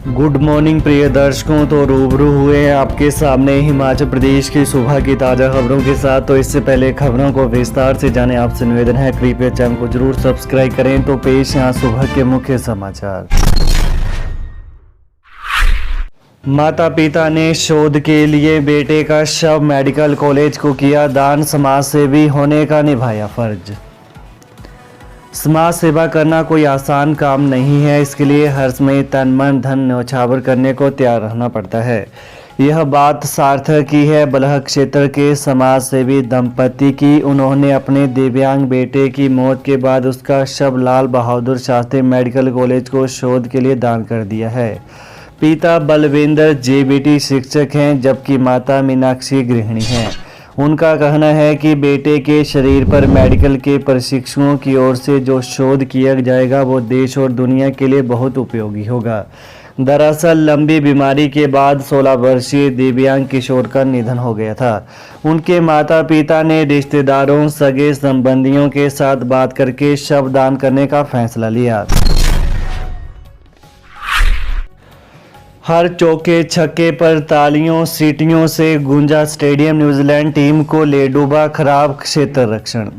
Good morning प्रिय दर्शकों। तो रूबरू हुए हैं आपके सामने हिमाचल प्रदेश की सुबह की ताज़ा खबरों के साथ। तो इससे पहले खबरों को विस्तार से जाने आपसे निवेदन है, कृपया चैनल को जरूर सब्सक्राइब करें। तो पेश यहाँ सुबह के मुख्य समाचार। माता पिता ने शोध के लिए बेटे का शव मेडिकल कॉलेज को किया दान, समाज सेवी होने का निभाया फर्ज। समाज सेवा करना कोई आसान काम नहीं है, इसके लिए हर समय तन मन धन न्यौछावर करने को तैयार रहना पड़ता है। यह बात सार्थक की है बलह क्षेत्र के समाज सेवी दंपति की। उन्होंने अपने दिव्यांग बेटे की मौत के बाद उसका शव लाल बहादुर शास्त्री मेडिकल कॉलेज को शोध के लिए दान कर दिया है। पिता बलविंदर जेबीटी शिक्षक हैं, जबकि माता मीनाक्षी गृहिणी हैं। उनका कहना है कि बेटे के शरीर पर मेडिकल के प्रशिक्षुओं की ओर से जो शोध किया जाएगा वो देश और दुनिया के लिए बहुत उपयोगी होगा। दरअसल लंबी बीमारी के बाद 16 वर्षीय दिव्यांग किशोर का निधन हो गया था। उनके माता पिता ने रिश्तेदारों सगे संबंधियों के साथ बात करके शव दान करने का फैसला लिया। हर चौके छक्के पर तालियों सीटियों से गूंजा स्टेडियम, न्यूजीलैंड टीम को ले डूबा खराब क्षेत्र रक्षण।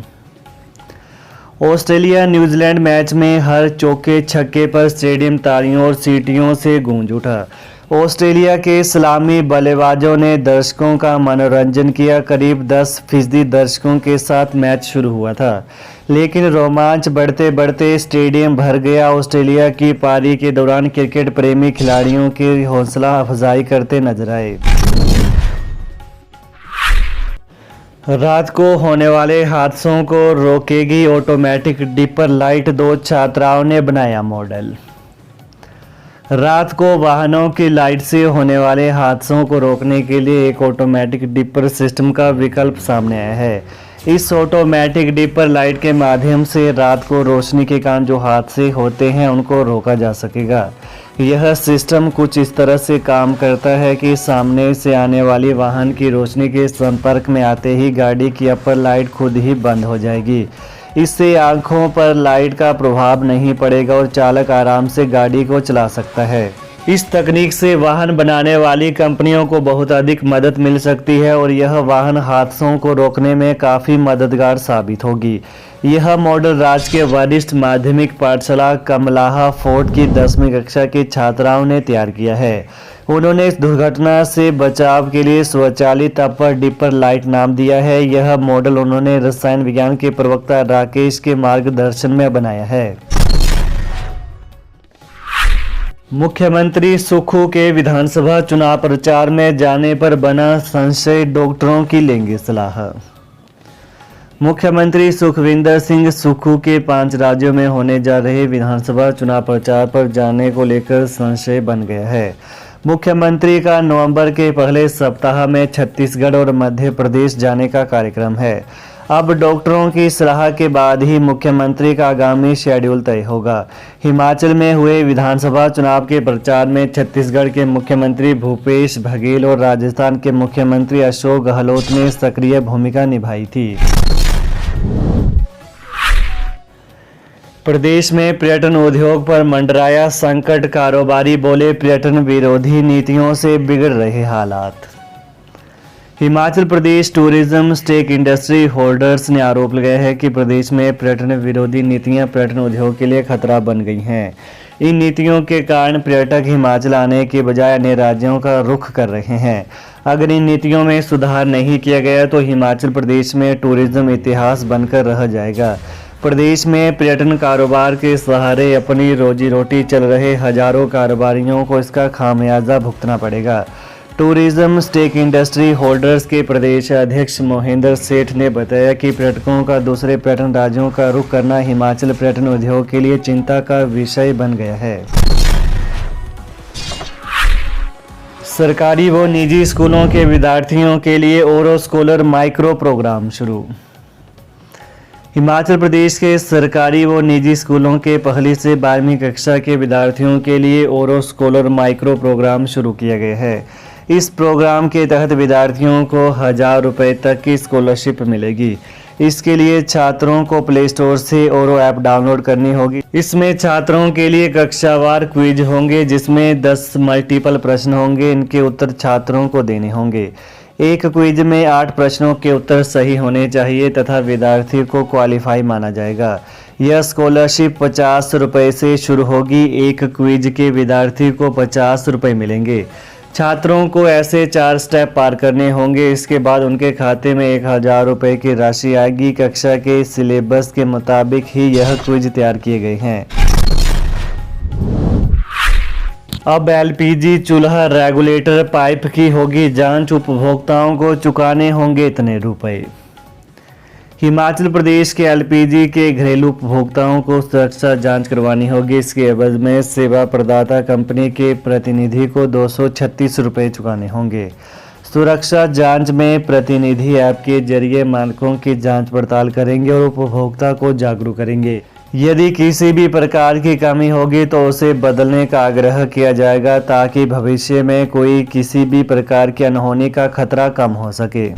ऑस्ट्रेलिया न्यूजीलैंड मैच में हर चौके छक्के पर स्टेडियम तालियों और सीटियों से गूंज उठा। ऑस्ट्रेलिया के सलामी बल्लेबाजों ने दर्शकों का मनोरंजन किया। करीब 10% दर्शकों के साथ मैच शुरू हुआ था, लेकिन रोमांच बढ़ते बढ़ते स्टेडियम भर गया। ऑस्ट्रेलिया की पारी के दौरान क्रिकेट प्रेमी खिलाड़ियों की हौसला अफजाई करते नजर आए। रात को होने वाले हादसों को रोकेगी ऑटोमेटिक डिपर लाइट, 2 छात्राओं ने बनाया मॉडल। रात को वाहनों की लाइट से होने वाले हादसों को रोकने के लिए एक ऑटोमेटिक डिपर सिस्टम का विकल्प सामने आया है। इस ऑटोमेटिक डिपर लाइट के माध्यम से रात को रोशनी के कारण जो हादसे होते हैं उनको रोका जा सकेगा। यह सिस्टम कुछ इस तरह से काम करता है कि सामने से आने वाली वाहन की रोशनी के संपर्क में आते ही गाड़ी की अपर लाइट खुद ही बंद हो जाएगी। इससे आंखों पर लाइट का प्रभाव नहीं पड़ेगा और चालक आराम से गाड़ी को चला सकता है। इस तकनीक से वाहन बनाने वाली कंपनियों को बहुत अधिक मदद मिल सकती है और यह वाहन हादसों को रोकने में काफ़ी मददगार साबित होगी। यह मॉडल राजकीय वरिष्ठ माध्यमिक पाठशाला कमलाहा फोर्ट की 10वीं कक्षा की छात्राओं ने तैयार किया है। उन्होंने इस दुर्घटना से बचाव के लिए स्वचालित अपर डिपर लाइट नाम दिया है। यह मॉडल उन्होंने रसायन विज्ञान के प्रवक्ता राकेश के मार्गदर्शन में बनाया है। मुख्यमंत्री सुक्खू के विधानसभा चुनाव प्रचार में जाने पर बना संशय, डॉक्टरों की लेंगे सलाह। मुख्यमंत्री सुखविंदर सिंह सुक्खू के 5 राज्यों में होने जा रहे विधानसभा चुनाव प्रचार पर जाने को लेकर संशय बन गया है। मुख्यमंत्री का नवंबर के पहले सप्ताह में छत्तीसगढ़ और मध्य प्रदेश जाने का कार्यक्रम है। अब डॉक्टरों की सलाह के बाद ही मुख्यमंत्री का आगामी शेड्यूल तय होगा। हिमाचल में हुए विधानसभा चुनाव के प्रचार में छत्तीसगढ़ के मुख्यमंत्री भूपेश बघेल और राजस्थान के मुख्यमंत्री अशोक गहलोत ने सक्रिय भूमिका निभाई थी। प्रदेश में पर्यटन उद्योग पर मंडराया संकट, कारोबारी बोले पर्यटन विरोधी नीतियों से बिगड़ रहे हालात। Himachal Pradesh tourism stake industry holders ने आरोप लगाया है कि प्रदेश में पर्यटन विरोधी नीतियां पर्यटन उद्योग के लिए खतरा बन गई हैं। इन नीतियों के कारण पर्यटक हिमाचल आने के बजाय अन्य राज्यों का रुख कर रहे हैं। अगर इन नीतियों में सुधार नहीं किया गया तो हिमाचल प्रदेश में टूरिज्म इतिहास बनकर रह जाएगा। प्रदेश में पर्यटन कारोबार के सहारे अपनी रोजी रोटी चल रहे हजारों कारोबारियों को इसका खामियाजा भुगतना पड़ेगा। टूरिज्म स्टेक इंडस्ट्री होल्डर्स के प्रदेश अध्यक्ष मोहिंदर सेठ ने बताया कि पर्यटकों का दूसरे पर्यटन राज्यों का रुख करना हिमाचल पर्यटन उद्योग के लिए चिंता का विषय बन गया है। सरकारी व निजी स्कूलों के विद्यार्थियों के लिए ओरो स्कॉलर माइक्रो प्रोग्राम शुरू। हिमाचल प्रदेश के सरकारी व निजी स्कूलों के 1ली से 12वीं कक्षा के विद्यार्थियों के लिए ओरो स्कॉलर माइक्रो प्रोग्राम शुरू किया गया है। इस प्रोग्राम के तहत विद्यार्थियों को 1000 रुपये तक की स्कॉलरशिप मिलेगी। इसके लिए छात्रों को प्ले स्टोर से ओरो ऐप डाउनलोड करनी होगी। इसमें छात्रों के लिए कक्षावार क्विज होंगे जिसमें 10 मल्टीपल प्रश्न होंगे। इनके उत्तर छात्रों को देने होंगे। एक क्विज में 8 प्रश्नों के उत्तर सही होने चाहिए तथा विद्यार्थी को क्वालिफाई माना जाएगा। यह स्कॉलरशिप 50 रुपये से शुरू होगी। एक क्विज के विद्यार्थी को 50 रुपये मिलेंगे। छात्रों को ऐसे 4 स्टेप पार करने होंगे। इसके बाद उनके खाते में 1000 रुपये की राशि आएगी। कक्षा के सिलेबस के मुताबिक ही यह क्विज तैयार किए गए हैं। अब एलपीजी चूल्हा रेगुलेटर पाइप की होगी जांच। उपभोक्ताओं को चुकाने होंगे इतने रुपए। हिमाचल प्रदेश के एलपीजी के घरेलू उपभोक्ताओं को सुरक्षा जांच करवानी होगी। इसके एवज में सेवा प्रदाता कंपनी के प्रतिनिधि को 236 रुपये चुकाने होंगे। सुरक्षा जांच में प्रतिनिधि ऐप के जरिए मानकों की जांच पड़ताल करेंगे और उपभोक्ता को जागरूक करेंगे। यदि किसी भी प्रकार की कमी होगी तो उसे बदलने का आग्रह किया जाएगा ताकि भविष्य में कोई किसी भी प्रकार की अनहोनी का खतरा कम हो सके।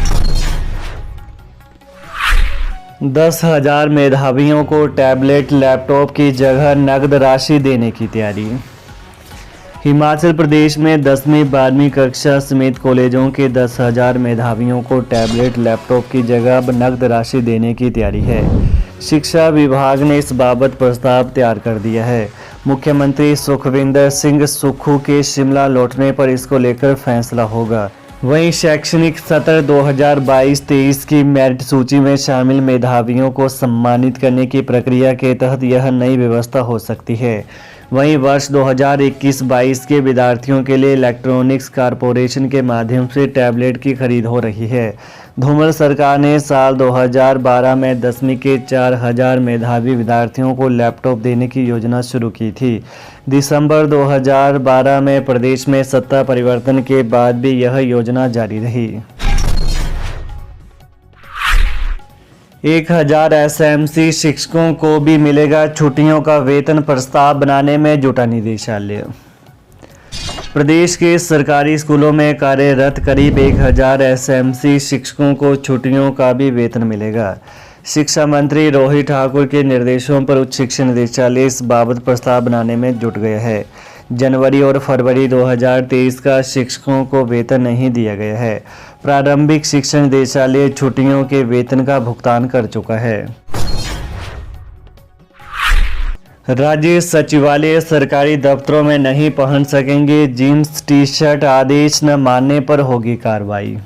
10,000 मेधावियों को टैबलेट लैपटॉप की जगह नकद राशि देने की तैयारी। हिमाचल प्रदेश में 10वीं 12वीं कक्षा समेत कॉलेजों के 10,000 मेधावियों को टैबलेट लैपटॉप की जगह अब नकद राशि देने की तैयारी है। शिक्षा विभाग ने इस बाबत प्रस्ताव तैयार कर दिया है। मुख्यमंत्री सुखविंदर सिंह सुक्खू के शिमला लौटने पर इसको लेकर फैसला होगा। वहीं शैक्षणिक सत्र 2022-23 की मेरिट सूची में शामिल मेधावियों को सम्मानित करने की प्रक्रिया के तहत यह नई व्यवस्था हो सकती है। वहीं वर्ष 2021-22 के विद्यार्थियों के लिए इलेक्ट्रॉनिक्स कॉरपोरेशन के माध्यम से टैबलेट की खरीद हो रही है। धूमल सरकार ने साल 2012 में 10वीं के 4000 मेधावी विद्यार्थियों को लैपटॉप देने की योजना शुरू की थी। दिसंबर 2012 में प्रदेश में सत्ता परिवर्तन के बाद भी यह योजना जारी रही। 1000 एसएमसी शिक्षकों को भी मिलेगा छुट्टियों का वेतन। प्रस्ताव बनाने में जुटा निदेशालय। प्रदेश के सरकारी स्कूलों में कार्यरत करीब 1000 एसएमसी शिक्षकों को छुट्टियों का भी वेतन मिलेगा। शिक्षा मंत्री रोहित ठाकुर के निर्देशों पर उच्च शिक्षा निदेशालय इस बाबत प्रस्ताव बनाने में जुट गया है। जनवरी और फरवरी 2023 का शिक्षकों को वेतन नहीं दिया गया है। प्रारंभिक शिक्षा निदेशालय छुट्टियों के वेतन का भुगतान कर चुका है। राज्य सचिवालय सरकारी दफ्तरों में नहीं पहन सकेंगे जीन्स टी शर्ट। आदेश न मानने पर होगी कार्रवाई।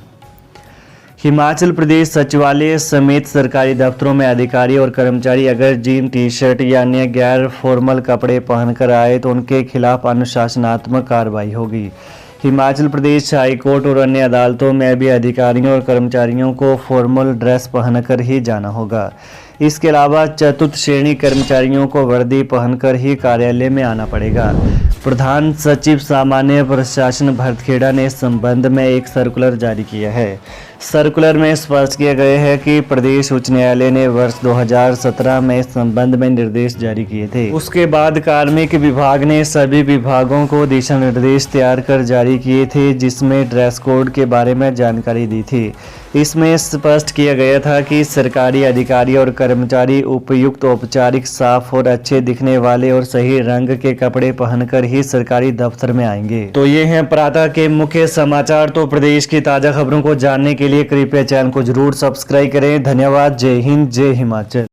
हिमाचल प्रदेश सचिवालय समेत सरकारी दफ्तरों में अधिकारी और कर्मचारी अगर जीन टी शर्ट या अन्य गैर फॉर्मल कपड़े पहनकर आए तो उनके खिलाफ अनुशासनात्मक कार्रवाई होगी। हिमाचल प्रदेश हाईकोर्ट और अन्य अदालतों में भी अधिकारियों और कर्मचारियों को फॉर्मल ड्रेस पहनकर ही जाना होगा। इसके अलावा चतुर्थ श्रेणी कर्मचारियों को वर्दी पहनकर ही कार्यालय में आना पड़ेगा। प्रधान सचिव सामान्य प्रशासन भरतखेड़ा ने इस संबंध में एक सर्कुलर जारी किया है। सर्कुलर में स्पष्ट किया गया है कि प्रदेश उच्च न्यायालय ने वर्ष 2017 में इस संबंध में निर्देश जारी किए थे। उसके बाद कार्मिक विभाग ने सभी विभागों को दिशा निर्देश तैयार कर जारी किए थे जिसमें ड्रेस कोड के बारे में जानकारी दी थी। इसमें स्पष्ट किया गया था कि सरकारी अधिकारी और कर्मचारी उपयुक्त औपचारिक साफ और अच्छे दिखने वाले और सही रंग के कपड़े पहनकर ही सरकारी दफ्तर में आएंगे। तो ये हैं प्रातः के मुख्य समाचार। तो प्रदेश की ताजा खबरों को जानने के लिए कृपया चैनल को जरूर सब्सक्राइब करें। धन्यवाद। जय हिंद, जय हिमाचल।